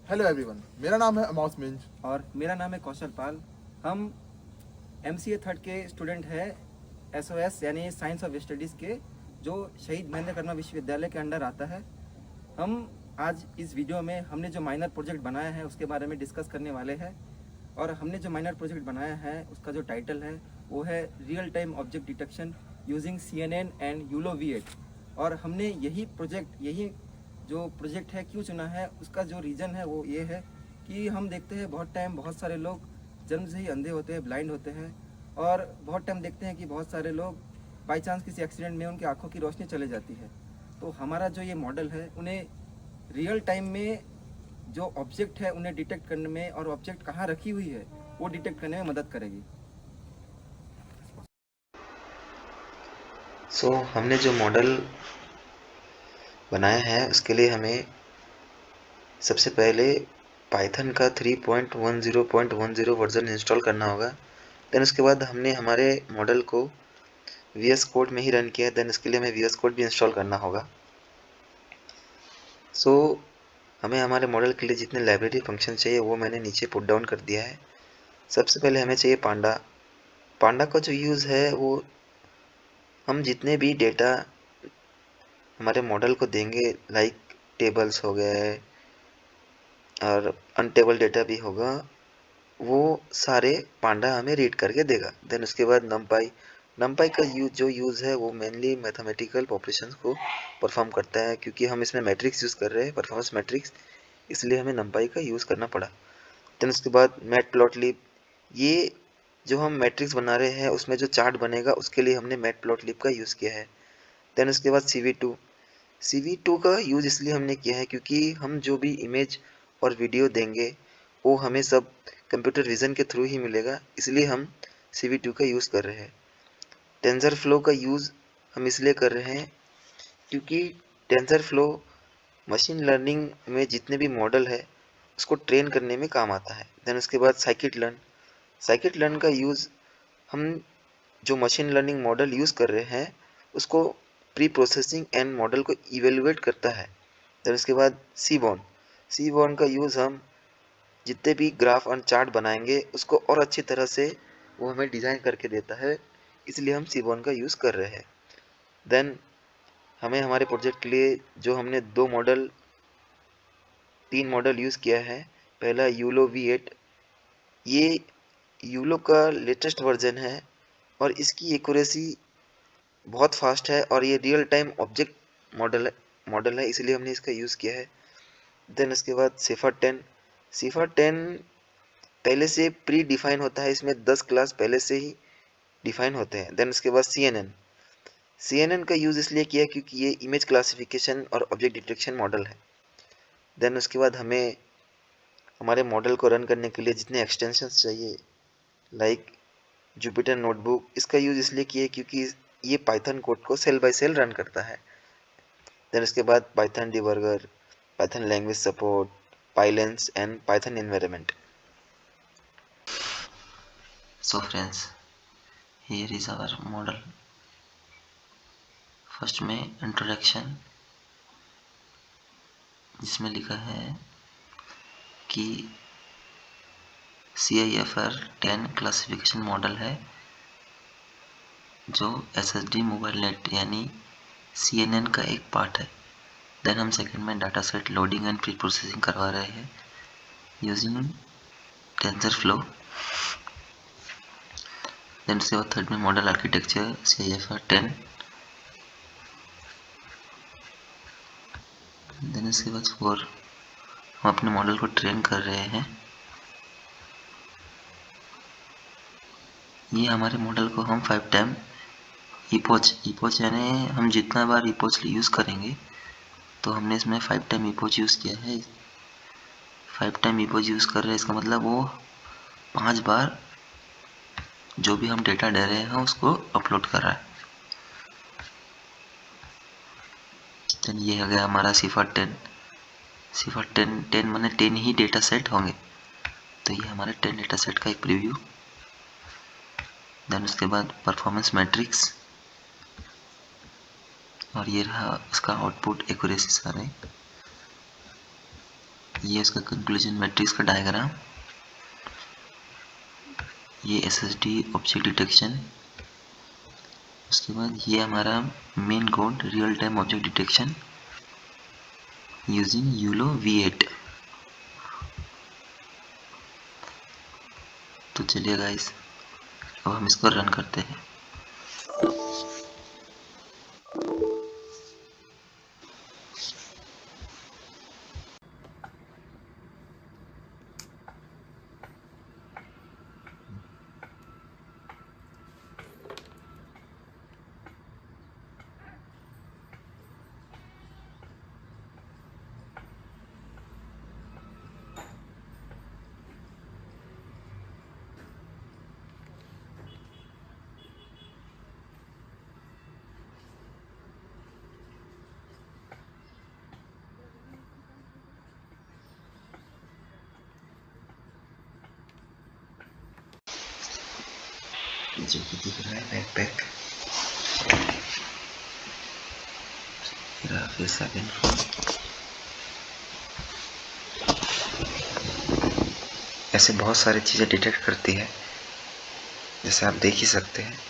Hello everyone, मेरा नाम है अमौस मिंज। और मेरा नाम है कौशल पाल। हम MCA थर्ड के स्टूडेंट हैं SOS यानी साइंस ऑफ स्टडीज़ के, जो शहीद महेंद्र कर्मा विश्वविद्यालय के अंडर आता है। हम आज इस वीडियो में हमने जो माइनर प्रोजेक्ट बनाया है उसके बारे में डिस्कस करने वाले हैं। और हमने जो माइनर प्रोजेक्ट बनाया है उसका जो टाइटल है वो है real time object detection using CNN and yellow V8। और हमने यही जो प्रोजेक्ट है क्यों चुना है, उसका जो रीज़न है वो ये है कि हम देखते हैं बहुत सारे लोग जन्म से ही अंधे होते हैं, ब्लाइंड होते हैं। और बहुत टाइम देखते हैं कि बहुत सारे लोग बाई चांस किसी एक्सीडेंट में उनकी आंखों की रोशनी चले जाती है। तो हमारा जो ये मॉडल है उन्हें रियल टाइम में जो ऑब्जेक्ट है उन्हें डिटेक्ट करने में और ऑब्जेक्ट कहाँ रखी हुई है वो डिटेक्ट करने में मदद करेगी। हमने जो मॉडल बनाया है उसके लिए हमें सबसे पहले पाइथन का 3.10.10 वर्जन इंस्टॉल करना होगा। देन उसके बाद हमने हमारे मॉडल को VS कोड में ही रन किया। देन इसके लिए हमें VS कोड भी इंस्टॉल करना होगा। हमें हमारे मॉडल के लिए जितने लाइब्रेरी फंक्शन चाहिए वो मैंने नीचे पुट डाउन कर दिया है। सबसे पहले हमें चाहिए पांडा। पांडा का जो यूज़ है वो हम जितने भी डेटा हमारे मॉडल को देंगे, लाइक टेबल्स हो गए और अनटेबल डेटा भी होगा, वो सारे पांडा हमें रीड करके देगा। देन उसके बाद नमपाई का यूज़ है वो मेनली मैथमेटिकल ऑपरेशंस को परफॉर्म करता है। क्योंकि हम इसमें मैट्रिक्स यूज़ कर रहे हैं, परफॉर्मेंस मैट्रिक्स, इसलिए हमें नमपाई का यूज़ करना पड़ा। देन उसके बाद मैटप्लॉटलिब, ये जो हम मैट्रिक्स बना रहे हैं उसमें जो चार्ट बनेगा उसके लिए हमने मैटप्लॉटलिब का यूज़ किया है। देन उसके बाद CV2 का यूज़ इसलिए हमने किया है क्योंकि हम जो भी इमेज और वीडियो देंगे वो हमें सब कंप्यूटर विज़न के थ्रू ही मिलेगा, इसलिए हम CV2 का यूज़ कर रहे हैं। टेंसरफ्लो का यूज़ हम इसलिए कर रहे हैं क्योंकि टेंसरफ्लो मशीन लर्निंग में जितने भी मॉडल है उसको ट्रेन करने में काम आता है। देन उसके बाद साइकिट लर्न का यूज़ हम जो मशीन लर्निंग मॉडल यूज़ कर रहे हैं उसको प्री प्रोसेसिंग एंड मॉडल को इवेलुएट करता है। देन उसके बाद सीबॉर्न का यूज़ हम जितने भी ग्राफ और चार्ट बनाएंगे उसको और अच्छी तरह से वो हमें डिज़ाइन करके देता है, इसलिए हम सीबॉर्न का यूज़ कर रहे हैं। देन हमें हमारे प्रोजेक्ट के लिए जो हमने तीन मॉडल यूज़ किया है। पहला यूलो V8, ये यूलो का लेटेस्ट वर्जन है और इसकी एक्यूरेसी बहुत फास्ट है और ये रियल टाइम ऑब्जेक्ट मॉडल है इसलिए हमने इसका यूज़ किया है। देन उसके बाद सिफर 10 पहले से प्री डिफाइन होता है, इसमें 10 क्लास पहले से ही डिफाइन होते हैं। देन उसके बाद CNN का यूज़ इसलिए किया क्योंकि ये इमेज क्लासिफिकेशन और ऑब्जेक्ट डिटेक्शन मॉडल है। देन उसके बाद हमें हमारे मॉडल को रन करने के लिए जितने एक्सटेंशंस चाहिए, लाइक जुपिटर नोटबुक, इसका यूज़ इसलिए किया क्योंकि ये पाइथन कोड को सेल बाय सेल रन करता है। देन उसके बाद Python debugger, Python language support, Pylance and Python environment. So friends, here is our model. First में इंट्रोडक्शन, जिसमें लिखा है कि CIFR 10 क्लासिफिकेशन मॉडल है जो SSD मोबाइल नेट यानी CNN का एक पार्ट है। देन हम सेकंड में data set loading and pre processing करवा रहे हैं यूजिंग टेंसरफ्लो। देन उसके बाद थर्ड में मॉडल आर्किटेक्चर CIFR 10। देन उसके बाद 4 हम अपने मॉडल को ट्रेन कर रहे हैं। ये हमारे मॉडल को हम 5 टाइम इपोच यानी हम जितना बार इपोच यूज़ करेंगे, तो हमने इसमें 5 टाइम इपोच यूज़ किया है। 5 टाइम इपोच यूज़ कर रहे हैं, इसका मतलब वो 5 बार जो भी हम डेटा दे रहे हैं उसको अपलोड कर रहा है। देन ये हो गया हमारा सिफर 10 माने 10 ही डेटा सेट होंगे, तो ये हमारे 10 डेटा सेट का एक प्रीव्यू। देन उसके बाद परफॉर्मेंस मैट्रिक्स, और ये रहा उसका आउटपुट एक्यूरेसी सारे। ये इसका कंक्लूजन मैट्रिक्स का डायग्राम, ये SSD ऑब्जेक्ट डिटेक्शन, उसके बाद ये हमारा main code real time object detection using yellow V8। तो चलिए गाइस, अब हम इसको रन करते हैं। जो कि दिख रहा है बैकपैक, फिर सेकंड फोन। ऐसे बहुत सारी चीज़ें डिटेक्ट करती है, जैसे आप देख ही सकते हैं।